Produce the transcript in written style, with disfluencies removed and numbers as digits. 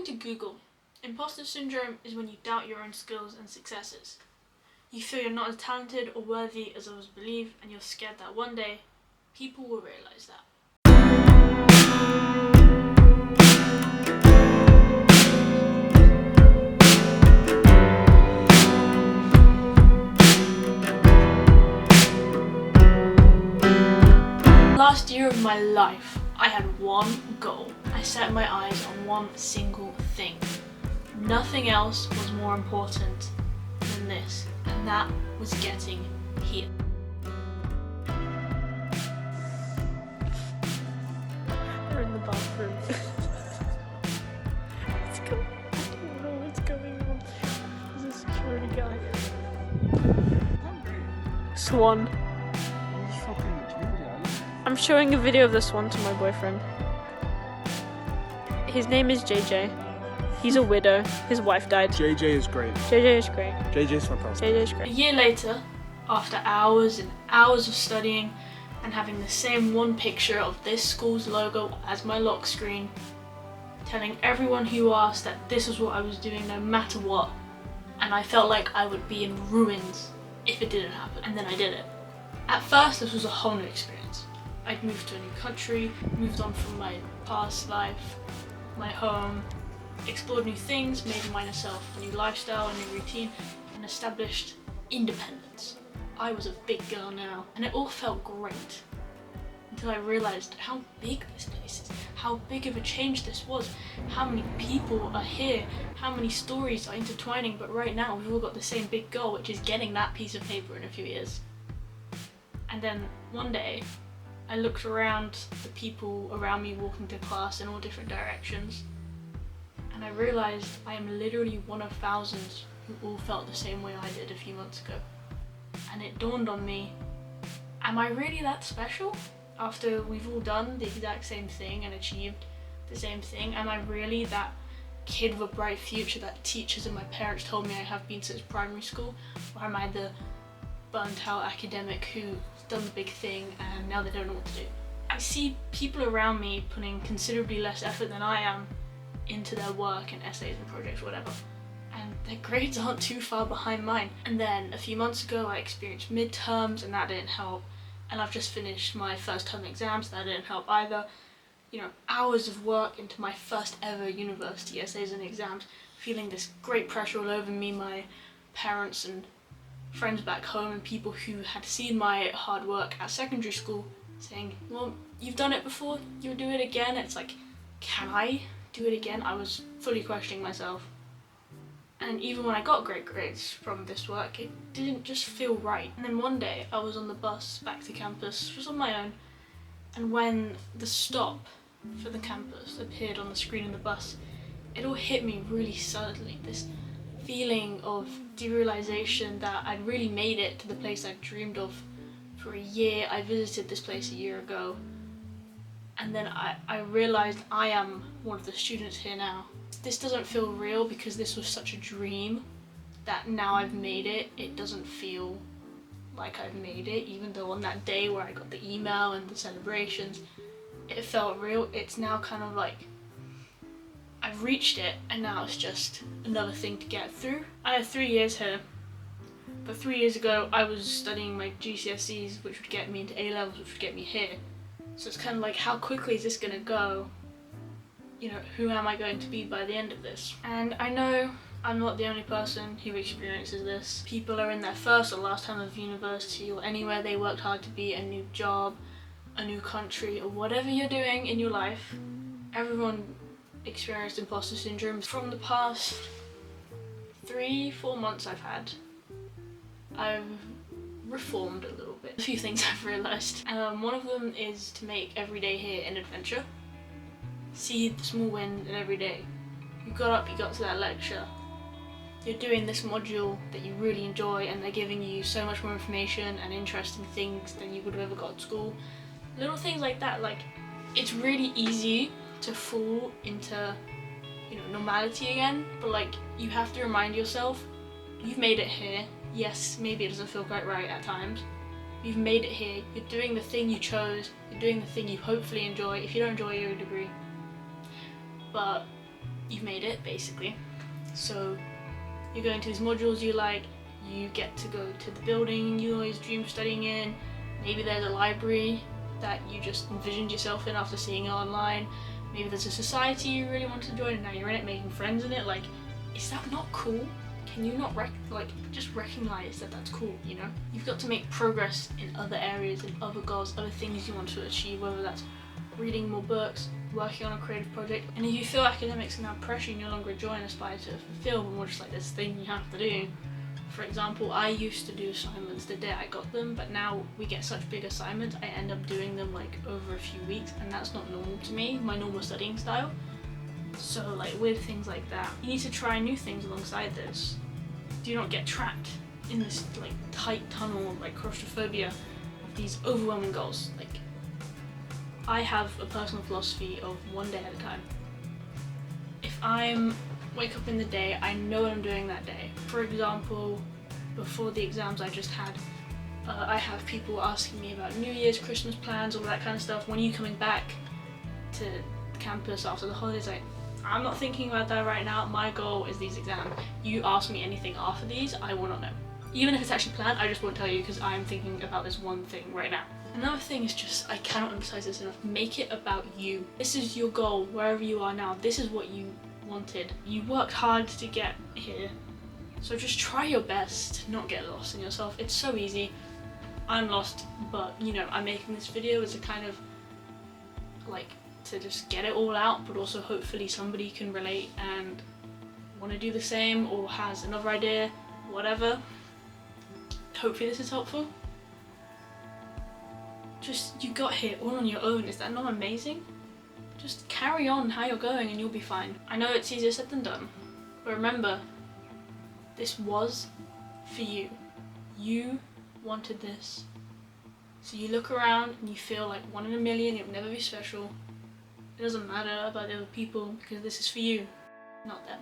According to Google, imposter syndrome is when you doubt your own skills and successes. You feel you're not as talented or worthy as others believe, and you're scared that one day, people will realise that. Last year of my life, I had one goal. I set my eyes on one single thing. Nothing else was more important than this, and that was getting here. We're in the bathroom. Let's go. I don't know what's going on. There's a security guy. Swan. I'm showing a video of the swan to my boyfriend. His name is JJ. He's a widow. His wife died. JJ is great. JJ is great. JJ is fantastic. JJ is A great. year later, after hours and hours of studying and having the same one picture of this school's logo as my lock screen, telling everyone who asked that this was what I was doing no matter what, and I felt like I would be in ruins if it didn't happen, and then I did it. At first, this was a whole new experience. I'd moved to a new country, moved on from my past life, my home, explored new things, made myself a new lifestyle, a new routine, and established independence. I was a big girl now, and it all felt great until I realised how big this place is, how big of a change this was, how many people are here, how many stories are intertwining, but right now we've all got the same big goal, which is getting that piece of paper in a few years. And then one day, I looked around the people around me walking to class in all different directions, and I realised I am literally one of thousands who all felt the same way I did a few months ago. And it dawned on me, am I really that special? After we've all done the exact same thing and achieved the same thing, am I really that kid with a bright future that teachers and my parents told me I have been since primary school? Or am I the burnt out academic who's done the big thing and now they don't know what to do? I see people around me putting considerably less effort than I am into their work and essays and projects, whatever, and their grades aren't too far behind mine. And then a few months ago I experienced midterms and that didn't help, and I've just finished my first term exams, that didn't help either. You know, hours of work into my first ever university essays and exams, feeling this great pressure all over me, my parents and friends back home and people who had seen my hard work at secondary school saying, well, you've done it before, you'll do it again. It's like, can I do it again? I was fully questioning myself. And even when I got great grades from this work, it didn't just feel right. And then one day I was on the bus back to campus, just on my own, and when the stop for the campus appeared on the screen in the bus, it all hit me really suddenly. This feeling of derealization that I'd really made it to the place I'd dreamed of for a year. I visited this place a year ago, and then I realized I am one of the students here now. This doesn't feel real because this was such a dream that now I've made it. It doesn't feel like I've made it, even though on that day where I got the email and the celebrations, it felt real. It's now kind of like I've reached it and now it's just another thing to get through. I had 3 years here, but 3 years ago I was studying my GCSEs, which would get me into A-levels, which would get me here. So it's kind of like, how quickly is this gonna go? You know, who am I going to be by the end of this? And I know I'm not the only person who experiences this. People are in their first or last time of university or anywhere they worked hard to be, a new job, a new country, or whatever you're doing in your life. Everyone experienced imposter syndrome. From the past 3-4 months I've reformed a little bit. A few things I've realised. One of them is to make every day here an adventure. See the small wins in every day. You got up, you got to that lecture. You're doing this module that you really enjoy and they're giving you so much more information and interesting things than you would have ever got at school. Little things like that, like, it's really easy to fall into, you know, normality again, but like, you have to remind yourself, you've made it here. Yes, maybe it doesn't feel quite right at times. You've made it here, you're doing the thing you chose, you're doing the thing you hopefully enjoy. If you don't enjoy your degree, but you've made it basically. So you're going to these modules you like, you get to go to the building you always dream of studying in, maybe there's a library that you just envisioned yourself in after seeing it online, maybe there's a society you really want to join and now you're in it making friends in it. Like, is that not cool? Can you not just recognize that that's cool, you know? You've got to make progress in other areas, in other goals, other things you want to achieve, whether that's reading more books, working on a creative project. And if you feel academics are now pressure you no longer enjoy and aspire to fulfill, but more just like this thing you have to do. For example, I used to do assignments the day I got them, but now we get such big assignments, I end up doing them like over a few weeks, and that's not normal to me, my normal studying style. So like with things like that, you need to try new things alongside this. Do not get trapped in this like tight tunnel of like claustrophobia of these overwhelming goals. Like, I have a personal philosophy of one day at a time. If I'm wake up in the day, I know what I'm doing that day. For example, before the exams I just had, I have people asking me about New Year's, Christmas plans, all that kind of stuff. When are you coming back to campus after the holidays? I'm not thinking about that right now. My goal is these exams. You ask me anything after these, I will not know. Even if it's actually planned, I just won't tell you because I'm thinking about this one thing right now. Another thing is just, I cannot emphasize this enough, make it about you. This is your goal, wherever you are now. This is what you wanted. You worked hard to get here. So just try your best to not get lost in yourself. It's so easy. I'm lost, but you know, I'm making this video as a kind of like to just get it all out, but also hopefully somebody can relate and want to do the same or has another idea, whatever. Hopefully this is helpful. Just, you got here all on your own. Is that not amazing? Just carry on how you're going and you'll be fine. I know it's easier said than done, but remember, this was for you. You wanted this. So you look around and you feel like one in a million, you'll never be special. It doesn't matter about the other people because this is for you, not them.